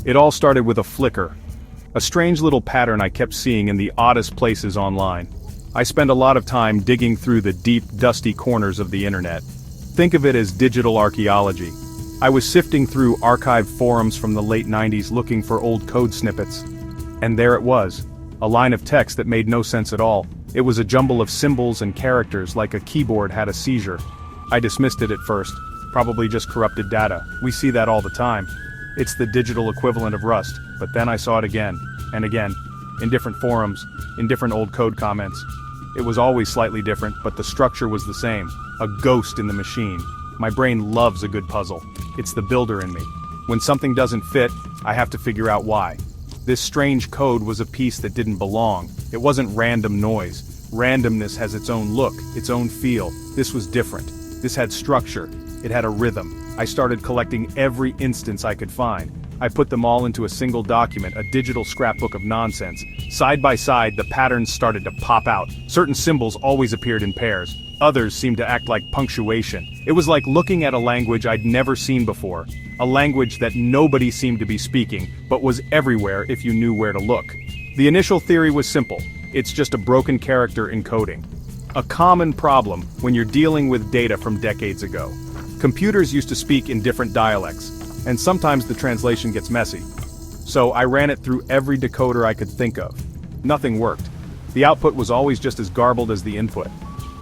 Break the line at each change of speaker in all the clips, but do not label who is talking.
It all started with a flicker. A strange little pattern I kept seeing in the oddest places online. I spend a lot of time digging through the deep, dusty corners of the internet. Think of it as digital archaeology. I was sifting through archived forums from the late 90s looking for old code snippets. And there it was. A line of text that made no sense at all. It was a jumble of symbols and characters like a keyboard had a seizure. I dismissed it at first. Probably just corrupted data. We see that all the time. It's the digital equivalent of Rust, but then I saw it again, and again, in different forums, in different old code comments. It was always slightly different, but the structure was the same. A ghost in the machine. My brain loves a good puzzle. It's the builder in me. When something doesn't fit, I have to figure out why. This strange code was a piece that didn't belong. It wasn't random noise. Randomness has its own look, its own feel. This was different. This had structure. It had a rhythm. I started collecting every instance I could find. I put them all into a single document, a digital scrapbook of nonsense. Side by side, the patterns started to pop out. Certain symbols always appeared in pairs. Others seemed to act like punctuation. It was like looking at a language I'd never seen before. A language that nobody seemed to be speaking, but was everywhere if you knew where to look. The initial theory was simple. It's just a broken character encoding. A common problem when you're dealing with data from decades ago. Computers used to speak in different dialects, and sometimes the translation gets messy. So I ran it through every decoder I could think of. Nothing worked. The output was always just as garbled as the input.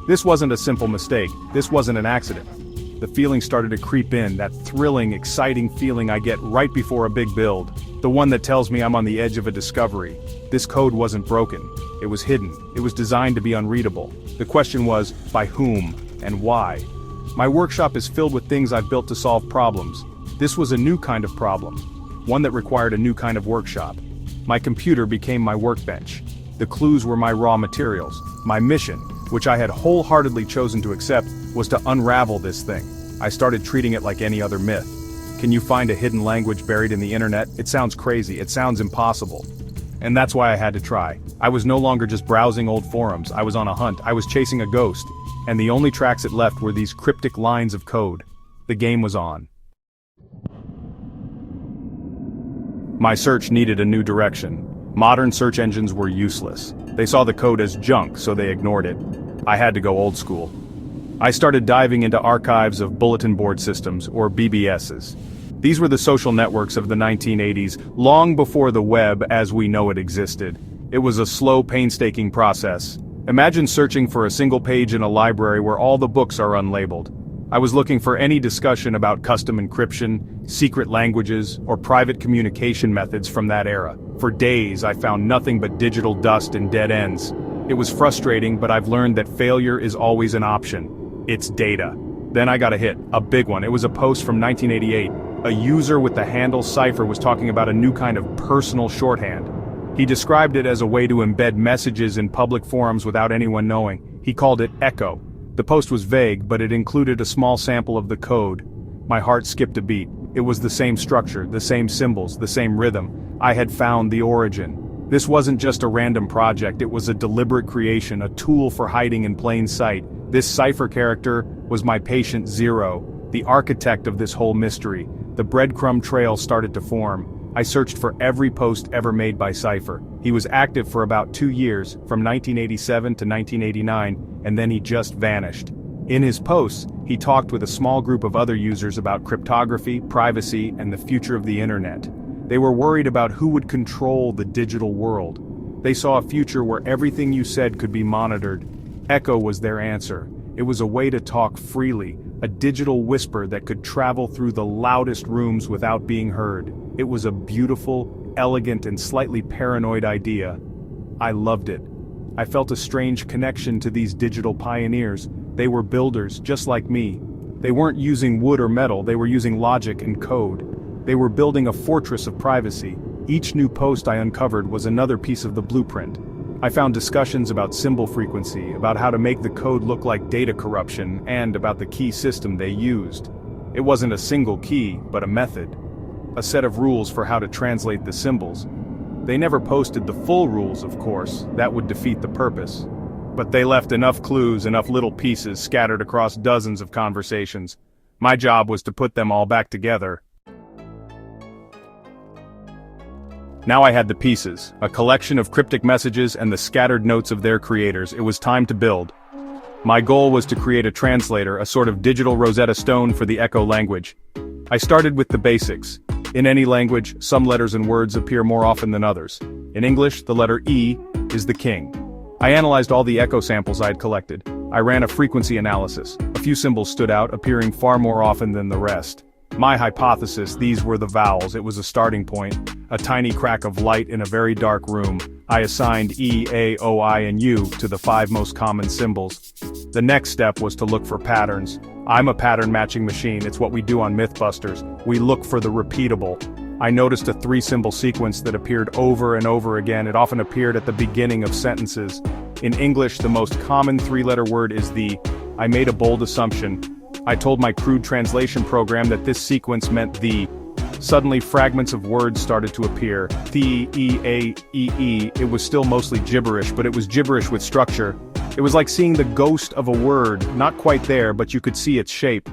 This wasn't a simple mistake. This wasn't an accident. The feeling started to creep in, that thrilling, exciting feeling I get right before a big build. The one that tells me I'm on the edge of a discovery. This code wasn't broken. It was hidden. It was designed to be unreadable. The question was, by whom and why? My workshop is filled with things I've built to solve problems. This was a new kind of problem. One that required a new kind of workshop. My computer became my workbench. The clues were my raw materials. My mission, which I had wholeheartedly chosen to accept, was to unravel this thing. I started treating it like any other myth. Can you find a hidden language buried in the internet? It sounds crazy, it sounds impossible. And that's why I had to try. I was no longer just browsing old forums, I was on a hunt, I was chasing a ghost. And the only tracks it left were these cryptic lines of code. The game was on. My search needed a new direction. Modern search engines were useless. They saw the code as junk, so they ignored it. I had to go old school. I started diving into archives of bulletin board systems, or BBSs. These were the social networks of the 1980s, long before the web as we know it existed. It was a slow, painstaking process. Imagine searching for a single page in a library where all the books are unlabeled. I was looking for any discussion about custom encryption, secret languages, or private communication methods from that era. For days, I found nothing but digital dust and dead ends. It was frustrating, but I've learned that failure is always an option. It's data. Then I got a hit, a big one. It was a post from 1988. A user with the handle Cypher was talking about a new kind of personal shorthand. He described it as a way to embed messages in public forums without anyone knowing. He called it Echo. The post was vague, but it included a small sample of the code. My heart skipped a beat. It was the same structure, the same symbols, the same rhythm. I had found the origin. This wasn't just a random project, it was a deliberate creation, a tool for hiding in plain sight. This Cypher character was my patient zero, the architect of this whole mystery. The breadcrumb trail started to form. I searched for every post ever made by Cypher. He was active for about 2 years, from 1987 to 1989, and then he just vanished. In his posts, he talked with a small group of other users about cryptography, privacy, and the future of the internet. They were worried about who would control the digital world. They saw a future where everything you said could be monitored. Echo was their answer. It was a way to talk freely, a digital whisper that could travel through the loudest rooms without being heard. It was a beautiful, elegant, and slightly paranoid idea. I loved it. I felt a strange connection to these digital pioneers. They were builders, just like me. They weren't using wood or metal, they were using logic and code. They were building a fortress of privacy. Each new post I uncovered was another piece of the blueprint. I found discussions about symbol frequency, about how to make the code look like data corruption, and about the key system they used. It wasn't a single key, but a method. A set of rules for how to translate the symbols. They never posted the full rules, of course, that would defeat the purpose. But they left enough clues, enough little pieces scattered across dozens of conversations. My job was to put them all back together. Now I had the pieces, a collection of cryptic messages and the scattered notes of their creators. It was time to build. My goal was to create a translator, a sort of digital Rosetta Stone for the Echo language. I started with the basics. In any language, some letters and words appear more often than others. In English, the letter E is the king. I analyzed all the echo samples I had collected. I ran a frequency analysis. A few symbols stood out, appearing far more often than the rest. My hypothesis, these were the vowels. It was a starting point, a tiny crack of light in a very dark room. I assigned E, A, O, I, and U to the 5 most common symbols. The next step was to look for patterns. I'm a pattern matching machine. It's what we do on Mythbusters. We look for the repeatable. I noticed a 3-symbol sequence that appeared over and over again. It often appeared at the beginning of sentences. In English, the most common 3-letter word is the. I made a bold assumption. I told my crude translation program that this sequence meant the. Suddenly fragments of words started to appear. The, E, A, E, E. It was still mostly gibberish, but it was gibberish with structure. It was like seeing the ghost of a word, not quite there, but you could see its shape.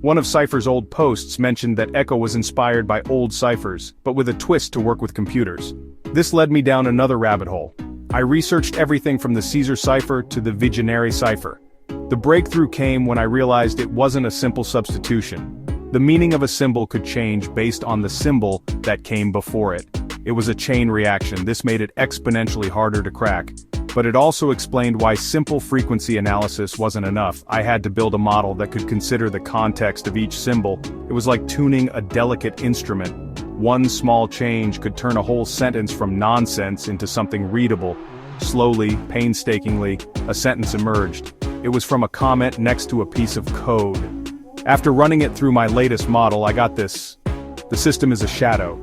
One of Cypher's old posts mentioned that Echo was inspired by old ciphers, but with a twist to work with computers. This led me down another rabbit hole. I researched everything from the Caesar cipher to the Vigenère cipher. The breakthrough came when I realized it wasn't a simple substitution. The meaning of a symbol could change based on the symbol that came before it. It was a chain reaction. This made it exponentially harder to crack. But it also explained why simple frequency analysis wasn't enough. I had to build a model that could consider the context of each symbol. It was like tuning a delicate instrument. One small change could turn a whole sentence from nonsense into something readable. Slowly, painstakingly, a sentence emerged. It was from a comment next to a piece of code. After running it through my latest model, I got this. The system is a shadow.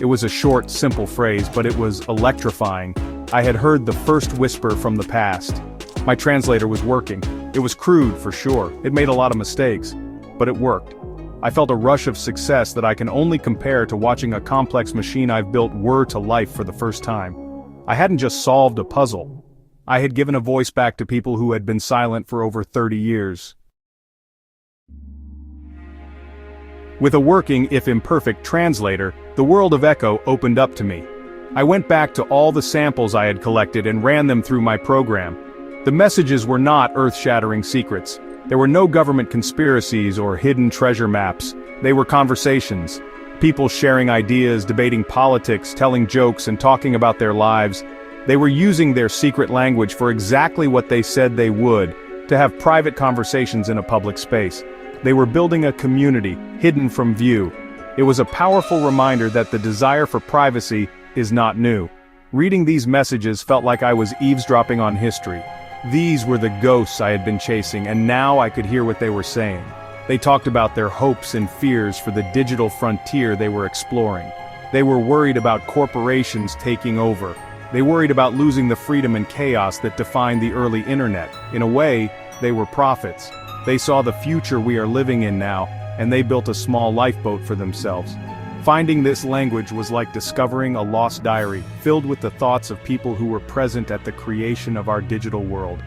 It was a short, simple phrase, but it was electrifying. I had heard the first whisper from the past. My translator was working. It was crude, for sure. It made a lot of mistakes. But it worked. I felt a rush of success that I can only compare to watching a complex machine I've built whir to life for the first time. I hadn't just solved a puzzle. I had given a voice back to people who had been silent for over 30 years. With a working, if imperfect, translator, the world of Echo opened up to me. I went back to all the samples I had collected and ran them through my program. The messages were not earth-shattering secrets. There were no government conspiracies or hidden treasure maps. They were conversations. People sharing ideas, debating politics, telling jokes, and talking about their lives. They were using their secret language for exactly what they said they would, to have private conversations in a public space. They were building a community, hidden from view. It was a powerful reminder that the desire for privacy is not new. Reading these messages felt like I was eavesdropping on history. These were the ghosts I had been chasing, and now I could hear what they were saying. They talked about their hopes and fears for the digital frontier they were exploring. They were worried about corporations taking over. They worried about losing the freedom and chaos that defined the early internet. In a way, they were prophets. They saw the future we are living in now, and they built a small lifeboat for themselves. Finding this language was like discovering a lost diary, filled with the thoughts of people who were present at the creation of our digital world.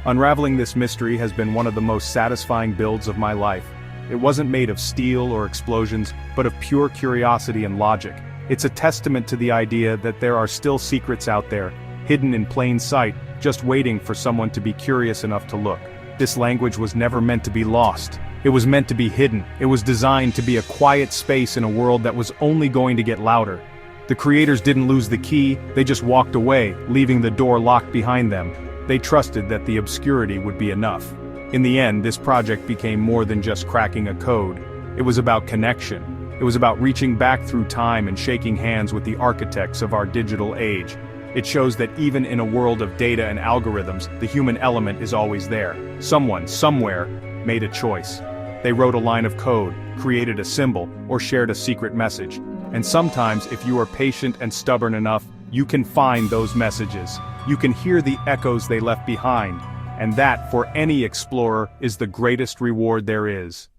Unraveling this mystery has been one of the most satisfying builds of my life. It wasn't made of steel or explosions, but of pure curiosity and logic. It's a testament to the idea that there are still secrets out there, hidden in plain sight, just waiting for someone to be curious enough to look. This language was never meant to be lost. It was meant to be hidden. It was designed to be a quiet space in a world that was only going to get louder. The creators didn't lose the key, they just walked away, leaving the door locked behind them. They trusted that the obscurity would be enough. In the end, this project became more than just cracking a code. It was about connection. It was about reaching back through time and shaking hands with the architects of our digital age. It shows that even in a world of data and algorithms, the human element is always there. Someone, somewhere, made a choice. They wrote a line of code, created a symbol, or shared a secret message. And sometimes, if you are patient and stubborn enough, you can find those messages. You can hear the echoes they left behind. And that, for any explorer, is the greatest reward there is.